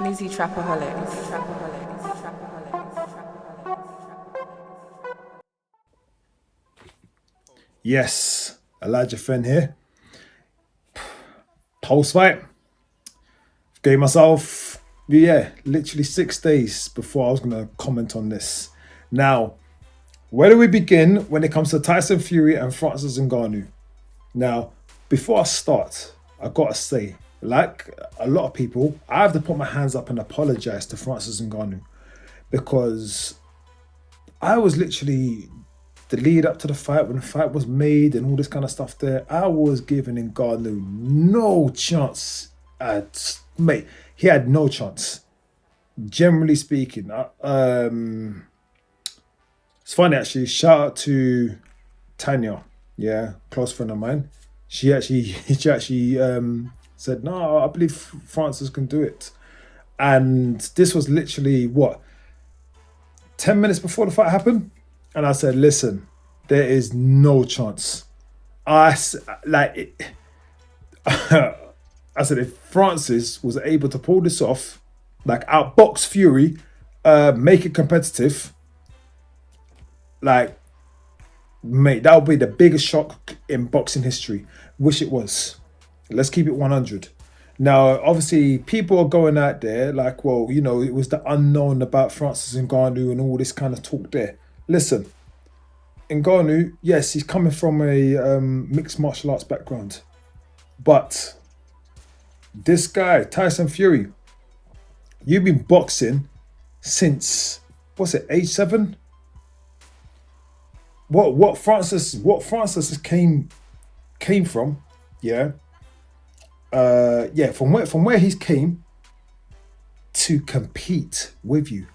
Lizzie Trapaholic. Yes, Elijah Fenn here. Post fight, gave myself, yeah, literally 6 days before I was going to comment on this. Now, where do we begin when it comes to Tyson Fury and Francis Ngannou? Now, before I start, I gotta say, like a lot of people, I have to put my hands up and apologize to Francis Ngannou because I was literally the lead up to the fight when the fight was made and all this kind of stuff there. I was giving Ngannou no chance at mate. He had no chance. Generally speaking, it's funny actually. Shout out to Tanya, yeah, close friend of mine. She actually said, "No, I believe Francis can do it." And this was literally what 10 minutes before the fight happened, and I said, "Listen, there is no chance." I like it. I said, if Francis was able to pull this off, like outbox Fury, make it competitive, like mate, that would be the biggest shock in boxing history. Wish it was. Let's keep it 100. Now, obviously, people are going out there like, well, it was the unknown about Francis Ngannou and all this kind of talk there. Listen, Ngannou, yes, he's coming from a mixed martial arts background. But this guy, Tyson Fury, you've been boxing since, what's it, age 7? What Francis came from, yeah. From where he's came to compete with you,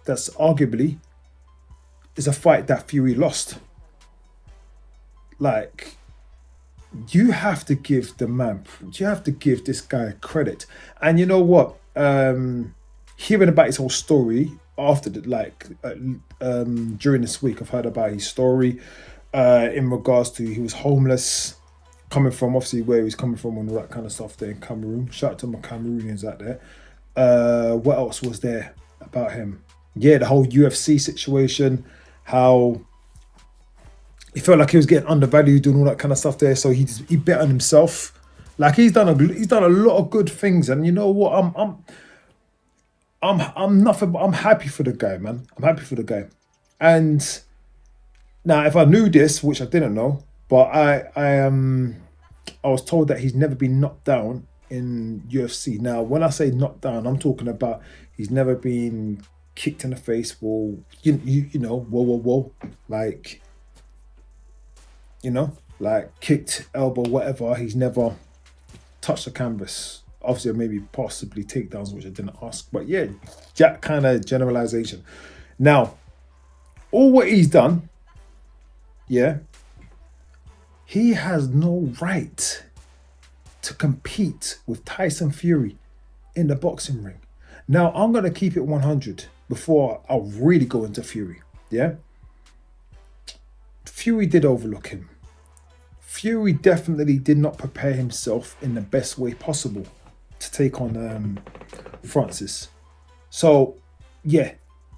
that's arguably is a fight that Fury lost. Like, you have to give the man, you have to give this guy credit. And you know what? Hearing about his whole story after during this week, I've heard about his story in regards to he was homeless, coming from obviously where he was coming from and all that kind of stuff there in Cameroon. Shout out to my Cameroonians out there. What else was there about him? Yeah, the whole UFC situation, how he felt like he was getting undervalued, doing all that kind of stuff there. So he bet on himself. Like he's done a lot of good things, and you know what? I'm nothing. But I'm happy for the guy, man. I'm happy for the guy. And now, if I knew this, which I didn't know, but I was told that he's never been knocked down in UFC. Now, when I say knocked down, I'm talking about he's never been kicked in the face. Well, you know, whoa, like, like kicked, elbow, whatever. He's never touched the canvas. Obviously, maybe possibly takedowns, which I didn't ask. But yeah, that kind of generalization. Now, all what he's done, yeah, he has no right to compete with Tyson Fury in the boxing ring. Now, I'm going to keep it 100 before I really go into Fury. Yeah? Fury did overlook him. Fury definitely did not prepare himself in the best way possible to take on Francis. So, yeah,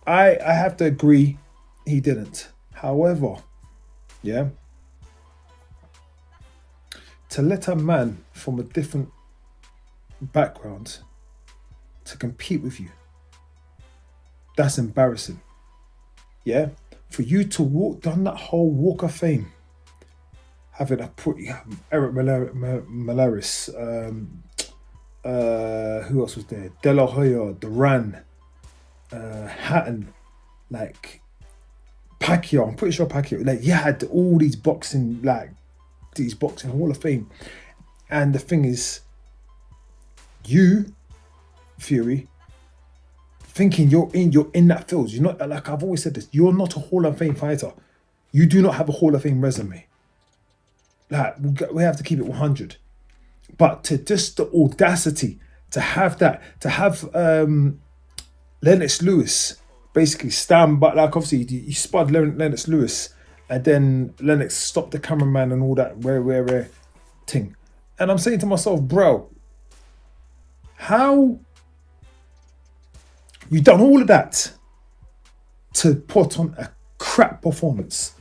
I have to agree he didn't. However, yeah, to let a man from a different background to compete with you, that's embarrassing. Yeah, for you to walk down that whole walk of fame, having a pretty Eric Malaris, who else was there? De La Hoya, Duran, Hatton, like Pacquiao. I'm pretty sure Pacquiao. Like, you had all these boxing Hall of Fame, and the thing is, you, Fury, thinking you're in that field. You're not, like I've always said this. You're not a Hall of Fame fighter. You do not have a Hall of Fame resume. Like, we have to keep it 100. But to just the audacity to have that, to have Lennox Lewis basically stand, but like obviously he spud Lennox Lewis, and then Lennox stopped the cameraman and all that rare thing. And I'm saying to myself, bro, how You've done all of that to put on a crap performance.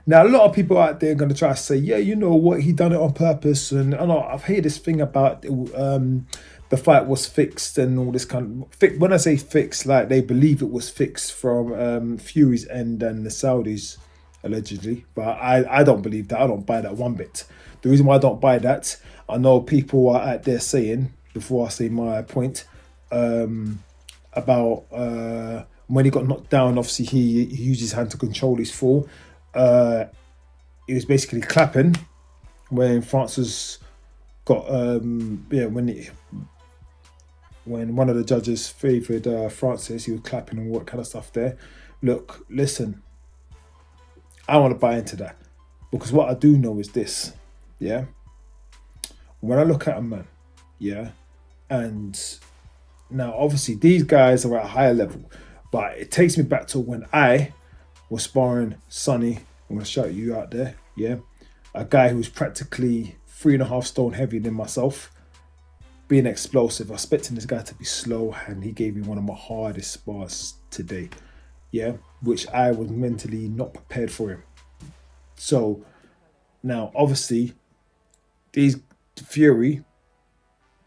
Now, a lot of people out there are going to try to say, yeah, you know what, he done it on purpose. And I know I've heard this thing about the fight was fixed and all this kind of. When I say fixed, like they believe it was fixed from Fury's end and the Saudis, allegedly. But I don't believe that. I don't buy that one bit. The reason why I don't buy that, I know people are out there saying, before I say my point, about when he got knocked down, obviously he used his hand to control his fall. He was basically clapping when Francis got when one of the judges favoured Francis, he was clapping and what kind of stuff there. Look, listen, I want to buy into that because what I do know is this, yeah. When I look at a man, yeah, and now obviously these guys are at a higher level, but it takes me back to when I was sparring Sonny. I'm gonna shout you out there, yeah. A guy who was practically 3.5 stone heavier than myself, being explosive. I expecting this guy to be slow, and he gave me one of my hardest spars today, yeah, which I was mentally not prepared for him. So now, obviously, these Fury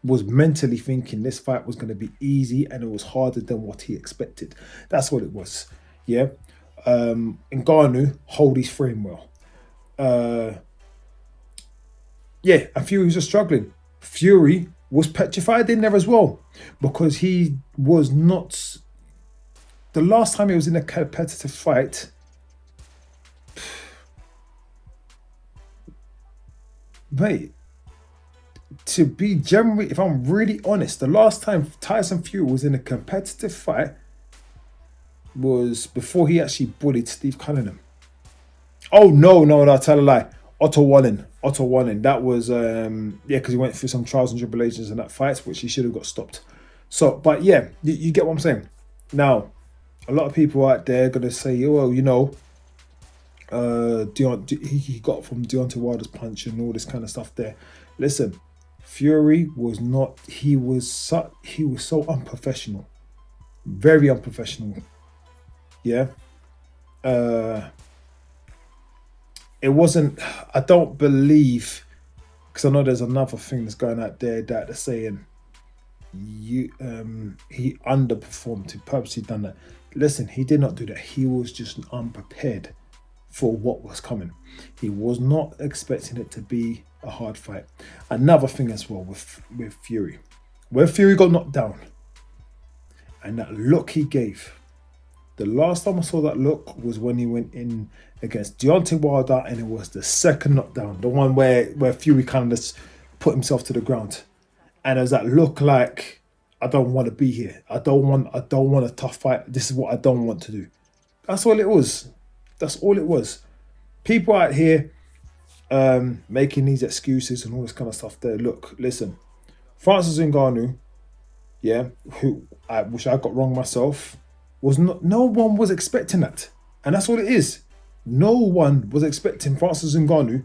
was mentally thinking this fight was going to be easy and it was harder than what he expected. That's what it was, yeah. Ngannou hold his frame well. Yeah, and Fury was just struggling. Fury was petrified in there as well because he was not. The last time he was in a competitive fight, mate, to be generally, if I'm really honest, the last time Tyson Fury was in a competitive fight was before he actually bullied Steve Cunningham. Oh no, tell a lie. Otto Wallen. That was because he went through some trials and tribulations in that fight, which he should have got stopped. So, but yeah, you get what I'm saying. Now, a lot of people out there are gonna say, oh, well, you know, he got from Deontay Wilder's punch and all this kind of stuff there. Listen, Fury was not. He was so unprofessional, very unprofessional. Yeah. It wasn't. I don't believe, because I know there's another thing that's going out there that they're saying he underperformed. He purposely done that. Listen, he did not do that. He was just unprepared for what was coming. He was not expecting it to be a hard fight. Another thing as well with Fury, when Fury got knocked down, and that look he gave. The last time I saw that look was when he went in against Deontay Wilder, and it was the second knockdown, the one where Fury kind of just put himself to the ground, and it was that look like, I don't want to be here. I don't want a tough fight. This is what I don't want to do. That's all it was. That's all it was. People out here making these excuses and all this kind of stuff. There, look, listen, Francis Ngannou, yeah, which I got wrong myself. No one was expecting that. And that's all it is. No one was expecting Francis Ngannou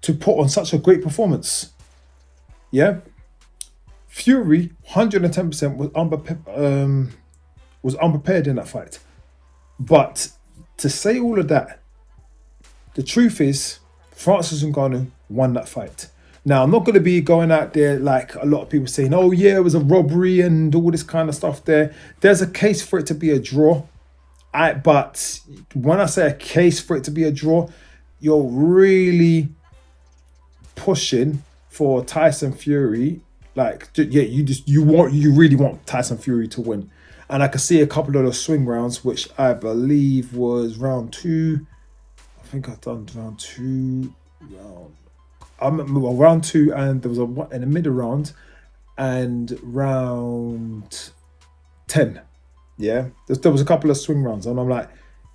to put on such a great performance. Yeah? Fury, 110% was unprepared in that fight. But to say all of that, the truth is, Francis Ngannou won that fight. Now, I'm not going to be going out there like a lot of people saying, oh yeah, it was a robbery and all this kind of stuff there. There's a case for it to be a draw. But when I say a case for it to be a draw, you're really pushing for Tyson Fury. Like, yeah, you really want Tyson Fury to win. And I could see a couple of those swing rounds, which I believe was round 2. I think I've done round 2. Round 2, and there was a in the middle round, and round 10. Yeah, there was a couple of swing rounds, and I'm like,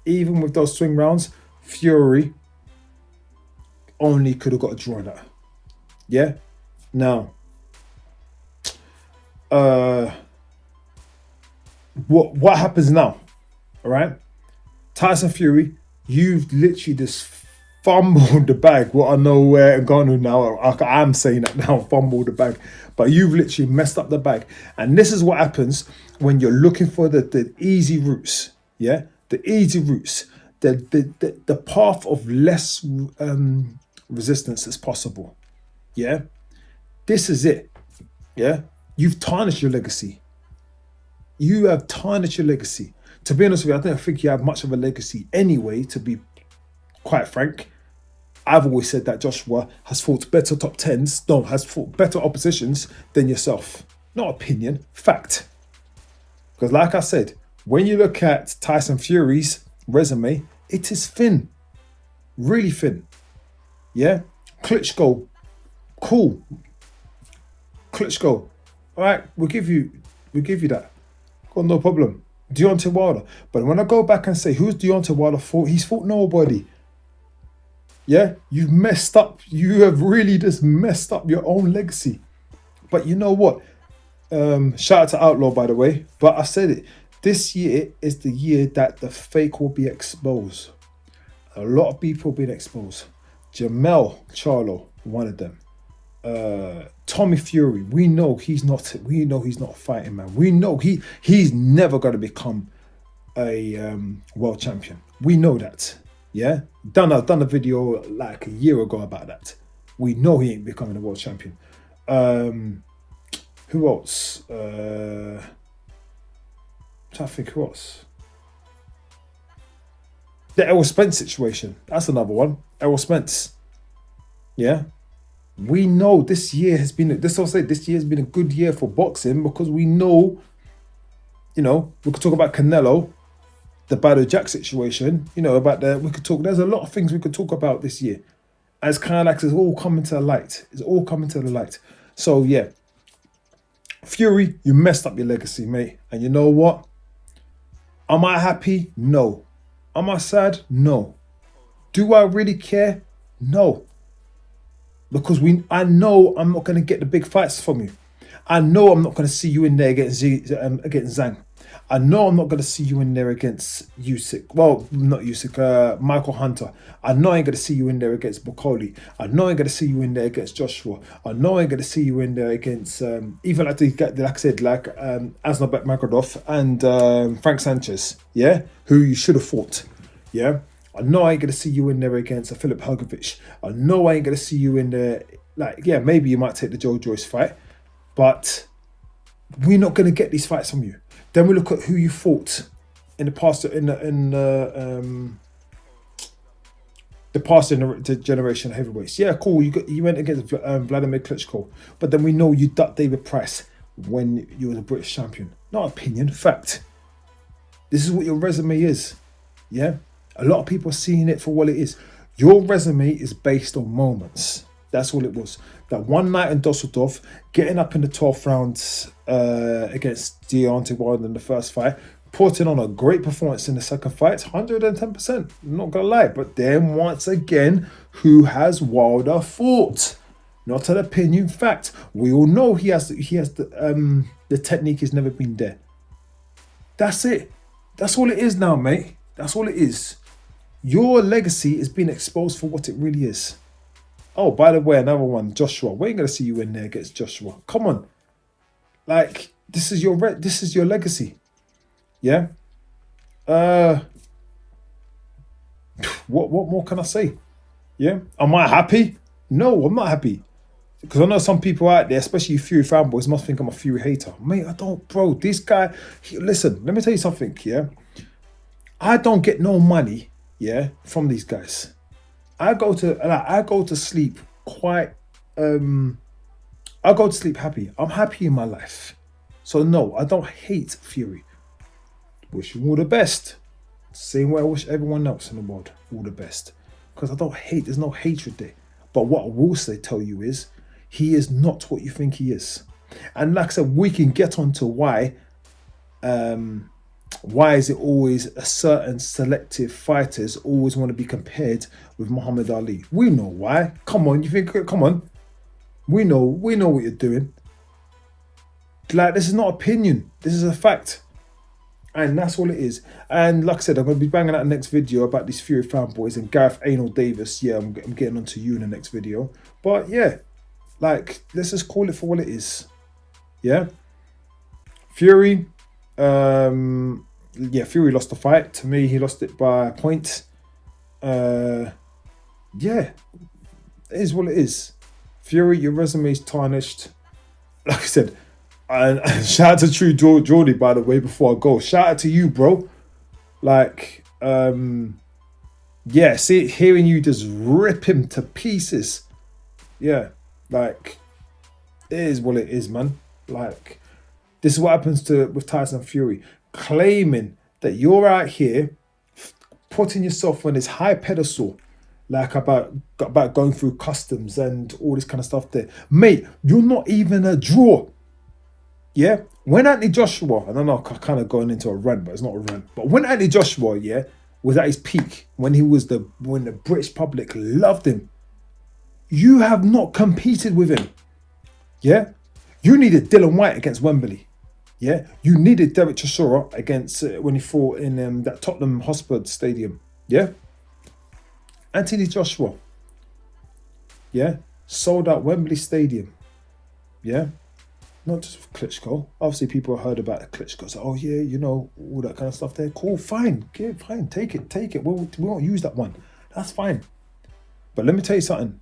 even with those swing rounds, Fury only could have got a draw in that. Yeah. Now, what happens now? All right, Tyson Fury, you've literally just fumbled the bag. What I know where Ngannou now, I'm saying that now, fumbled the bag. But you've literally messed up the bag. And this is what happens when you're looking for the easy routes. Yeah? The easy routes. The path of less resistance as possible. Yeah? This is it. Yeah? You've tarnished your legacy. You have tarnished your legacy. To be honest with you, I don't think you have much of a legacy anyway, to be quite frank. I've always said that Joshua has fought better top tens, no, has fought better oppositions than yourself. Not opinion, fact. Because like I said, when you look at Tyson Fury's resume, it is thin. Really thin. Yeah? Klitschko, cool. Klitschko, all right, we'll give you that. Got no problem. Deontay Wilder. But when I go back and say, who's Deontay Wilder fought? He's fought nobody. Yeah, you've messed up. You have really just messed up your own legacy. But you know what? Shout out to Outlaw, by the way. But I said it. This year is the year that the fake will be exposed. A lot of people have been exposed. Jamel Charlo, one of them. Tommy Fury, we know he's not a fighting man. We know he's never going to become a world champion. We know that. Yeah, done a video like a year ago about that. We know he ain't becoming a world champion. Who else? I'm trying to think who else. The Errol Spence situation. That's another one. Errol Spence. Yeah. We know this year has been a good year for boxing because we know, we could talk about Canelo, the Badou Jack situation, there's a lot of things we could talk about this year. And it's kind of like it's all coming to the light. It's all coming to the light. So yeah, Fury, you messed up your legacy, mate. And you know what? Am I happy? No. Am I sad? No. Do I really care? No. Because I know I'm not going to get the big fights from you. I know I'm not going to see you in there against Zhang. I know I'm not going to see you in there against Usyk. Well, not Usyk, Michael Hunter. I know I ain't going to see you in there against Bukoli. I know I ain't going to see you in there against Joshua. I know I ain't going to see you in there against, even like I said, Asnabek Magradov and Frank Sanchez, yeah? Who you should have fought, yeah? I know I ain't going to see you in there against Philip Hrgovic. I know I ain't going to see you in there, maybe you might take the Joe Joyce fight, but we're not going to get these fights from you. Then we look at who you fought in the past, the past generation of heavyweights. Yeah, cool. You went against Vladimir Klitschko, but then we know you ducked David Price when you were the British champion. Not opinion, fact. This is what your resume is. Yeah, a lot of people are seeing it for what it is. Your resume is based on moments. That's all it was. That one night in Dusseldorf, getting up in the 12th round against Deontay Wilder in the first fight, putting on a great performance in the second fight, 110%. I'm not going to lie. But then once again, who has Wilder fought? Not an opinion, fact. We all know he has the technique has never been there. That's it. That's all it is now, mate. That's all it is. Your legacy is being exposed for what it really is. Oh, by the way, another one, Joshua. We ain't gonna see you in there against Joshua. Come on, this is your legacy. Yeah. What more can I say? Yeah. Am I happy? No, I'm not happy. Because I know some people out there, especially Fury fanboys, must think I'm a Fury hater. Mate, I don't, bro. This guy, listen. Let me tell you something. Yeah. I don't get no money. Yeah, from these guys. I go to sleep quite I go to sleep happy. I'm happy in my life. So no, I don't hate Fury. Wish him all the best. Same way I wish everyone else in the world all the best. Because I don't hate, there's no hatred there. But what I will tell you is, he is not what you think he is. And like I said, we can get on to why is it always a certain selective fighters always want to be compared with Muhammad Ali? We know why. Come on, come on. We know what you're doing. This is not opinion. This is a fact. And that's all it is. And like I said, I'm going to be banging out the next video about these Fury fanboys and Gareth Anal Davis. Yeah, I'm getting onto you in the next video. But yeah, like, let's just call it for what it is. Yeah. Fury, yeah, Fury lost the fight. To me, he lost it by a point. Yeah, it is what it is. Fury, your resume is tarnished. Like I said, and shout out to True Geordie, by the way, before I go. Shout out to you, bro. Like, yeah, hearing you just rip him to pieces. Yeah, like, it is what it is, man. Like, this is what happens with Tyson Fury. Claiming that you're out here putting yourself on this high pedestal, like about going through customs and all this kind of stuff there. Mate, you're not even a draw. Yeah? When Anthony Joshua, I don't know, kind of going into a rant, but it's not a rant. But when Anthony Joshua, yeah, was at his peak, when the British public loved him, you have not competed with him. Yeah? You needed Dylan White against Wembley. Yeah? You needed Derek Chisora against when he fought in that Tottenham Hotspur Stadium. Yeah? Anthony Joshua. Yeah? Sold out Wembley Stadium. Yeah? Not just for Klitschko. Obviously, people heard about the Klitschko. So, oh yeah, you know, all that kind of stuff there. Cool, fine. Yeah, fine. Take it. We won't use that one. That's fine. But let me tell you something.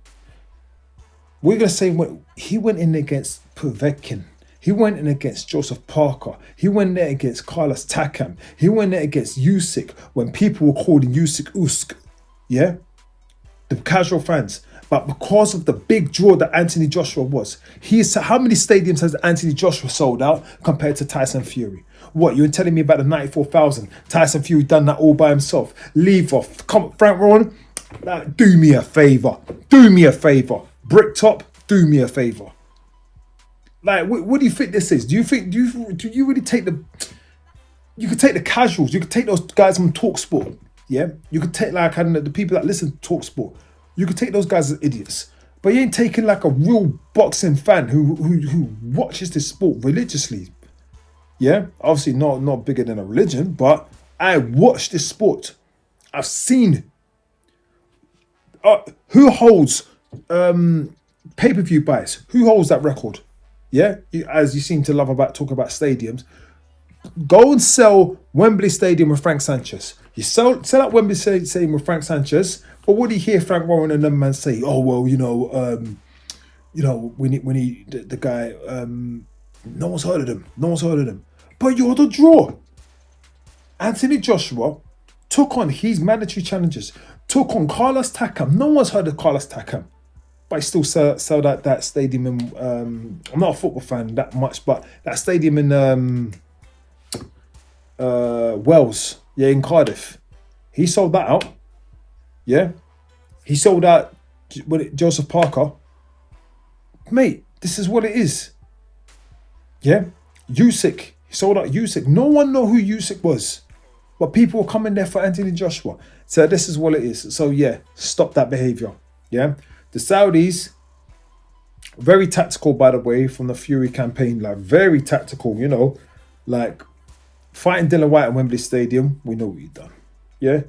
We're going to say he went in against Povetkin. He went in against Joseph Parker. He went there against Carlos Takam. He went there against Usyk when people were calling Usyk Usk. Yeah? The casual fans. But because of the big draw that Anthony Joshua was, how many stadiums has Anthony Joshua sold out compared to Tyson Fury? What, you're telling me about the 94,000? Tyson Fury done that all by himself. Leave off. Come, Frank Rowan, do me a favour. Do me a favour. Bricktop, do me a favour. Like, what do you think this is? Do you really take you could take the casuals, you could take those guys from TalkSport, yeah? You could take, like, I don't know, the people that listen to TalkSport. You could take those guys as idiots. But you ain't taking, like, a real boxing fan who watches this sport religiously. Yeah? Obviously not bigger than a religion, but I watch this sport. I've seen who holds pay-per-view buys. Who holds that record? Yeah? As you seem to love talk about stadiums. Go and sell Wembley Stadium with Frank Sanchez. You sell out Wembley Stadium with Frank Sanchez, but what do you hear Frank Warren and them man say? Oh well, we need the guy. No one's heard of him. No one's heard of him. But you're the draw. Anthony Joshua took on his mandatory challenges. Took on Carlos Takam. No one's heard of Carlos Takam, but he still sold out that stadium in. I'm not a football fan that much, but that stadium in Wales, yeah, in Cardiff, he sold that out. Yeah, he sold out Joseph Parker. Mate, this is what it is. Yeah, Usyk, he sold out Usyk. No one know who Usyk was, but people were coming there for Anthony Joshua. So this is what it is. So yeah, stop that behavior. Yeah, the Saudis, very tactical, by the way, from the Fury campaign. Like, very tactical. You know, like fighting Dylan White at Wembley Stadium. We know what you've done. Yeah,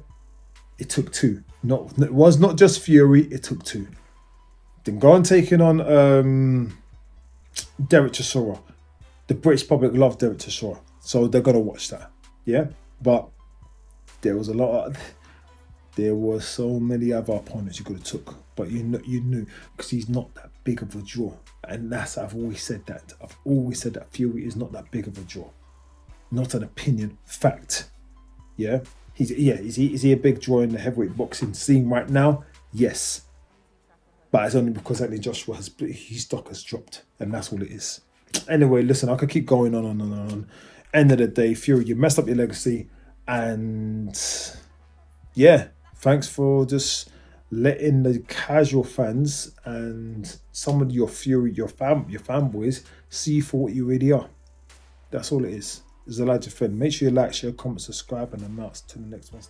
it took two. It was not just Fury. It took two. Then go and taking on Derek Chisora. The British public love Derek Chisora, so they're gonna watch that. Yeah, but there were so many other opponents you could have took, but you knew because he's not that big of a draw, and I've always said that. I've always said that Fury is not that big of a draw, not an opinion, fact. Yeah, is he a big draw in the heavyweight boxing scene right now? Yes, but it's only because Anthony Joshua his stock has dropped, and that's all it is. Anyway, listen, I could keep going on and on and on. End of the day, Fury, you messed up your legacy, and yeah, thanks for just letting the casual fans and some of your Fury, your fanboys, see you for what you really are. That's all it is. It's Elijah Finn. Make sure you like, share, comment, subscribe, and I'm out to the next one.